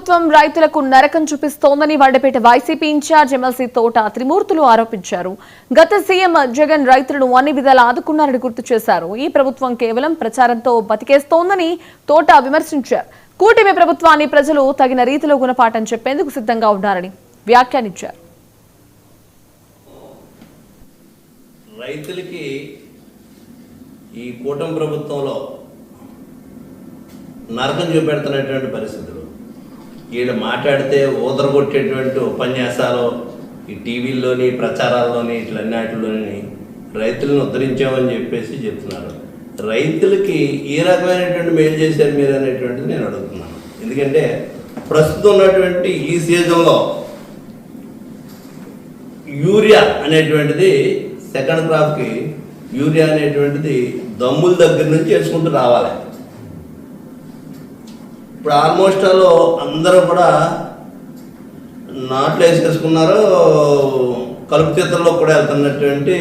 ప్రభుత్వం రైతులకు నరకం చూపిస్తోందని వడ్డపేట వైసీపీ ఇన్ఛార్జ్ ఎమ్మెల్సీ తోట త్రిమూర్తులు ఆరోపించారు. గత సీఎం జగన్ రైతులను అన్ని విధాలా ఆదుకున్నారని గుర్తు చేశారు. ఈ ప్రభుత్వం కేవలం ప్రచారంతో బతికేస్తోందని తోట విమర్శించారు. కూటమి ప్రభుత్వాన్ని ప్రజలు తగిన రీతిలో గుణపాఠం చెప్పేందుకు సిద్ధంగా ఉన్నారని వ్యాఖ్యానించారు. రైతులకి ఈ కూటమి ప్రభుత్వంలో నరకం చూపెడుతున్నటువంటి పరిస్థితులు, ఈడ మాట్లాడితే ఊదరగొట్టేటువంటి ఉపన్యాసాలు ఈ టీవీల్లోని ప్రచారాల్లోని ఇట్లన్నిటిలోని రైతులను ఉద్ధరించామని చెప్పేసి చెప్తున్నారు. రైతులకి ఏ రకమైనటువంటి మేలు చేశారు మీరు అనేటువంటిది నేను అడుగుతున్నాను. ఎందుకంటే ప్రస్తుతం ఉన్నటువంటి ఈ సీజన్లో యూరియా అనేటువంటిది సెకండ్ క్రాప్కి యూరియా అనేటువంటిది దమ్ముల దగ్గర నుంచి వేసుకుంటూ రావాలి. ఇప్పుడు ఆల్మోస్ట్ ఆల్ అందరూ కూడా నాట్లు వేసేసుకున్నారు, కలుపు తీతల్లో కూడా వెళ్తున్నటువంటి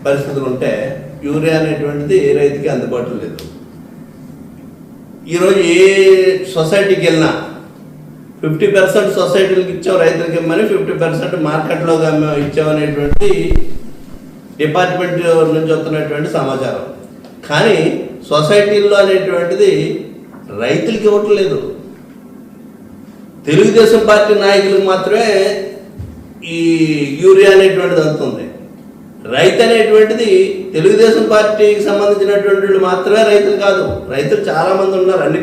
పరిస్థితులు ఉంటే యూరియా అనేటువంటిది రైతుకి అందుబాటులో లేదు. ఈరోజు ఏ సొసైటీకి వెళ్ళినా 50% సొసైటీలకు ఇచ్చాం రైతులకి ఇమ్మని, 50% మార్కెట్లో ఇచ్చామనేటువంటి డిపార్ట్మెంట్ నుంచి వస్తున్నటువంటి సమాచారం. కానీ సొసైటీల్లో అనేటువంటిది రైతులకి ఇవ్వట్లేదు. తెలుగుదేశం పార్టీ నాయకులకు మాత్రమే ఈ యూరియా అనేటువంటిది అందుతుంది. రైతు అనేటువంటిది తెలుగుదేశం పార్టీకి సంబంధించినటువంటి వాళ్ళు మాత్రమే రైతులు కాదు, రైతులు చాలామంది ఉన్నారు. అన్ని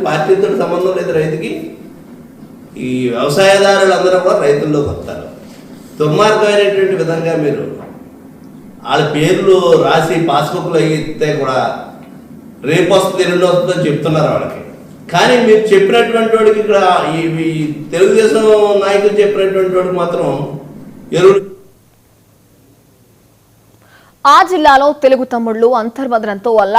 పార్టీలతో సంబంధం లేదు రైతుకి. ఈ వ్యవసాయదారులు అందరూ కూడా రైతుల్లోకి వస్తారు. దుర్మార్గమైనటువంటి విధంగా మీరు వాళ్ళ పేర్లు రాసి పాస్బుక్లో ఇస్తే కూడా రేపు వస్తుంది ఎల్లుండి వస్తుందని చెప్తున్నారు వాళ్ళకి. కానీ మీరు చెప్పినటువంటి వాడికి ఇక్కడ ఈ తెలుగుదేశం నాయకులు చెప్పినటువంటి వాడికి మాత్రం ఎరువులు. ఆ జిల్లాలో తెలుగు తమ్ముళ్లు అంతర్మదనంతో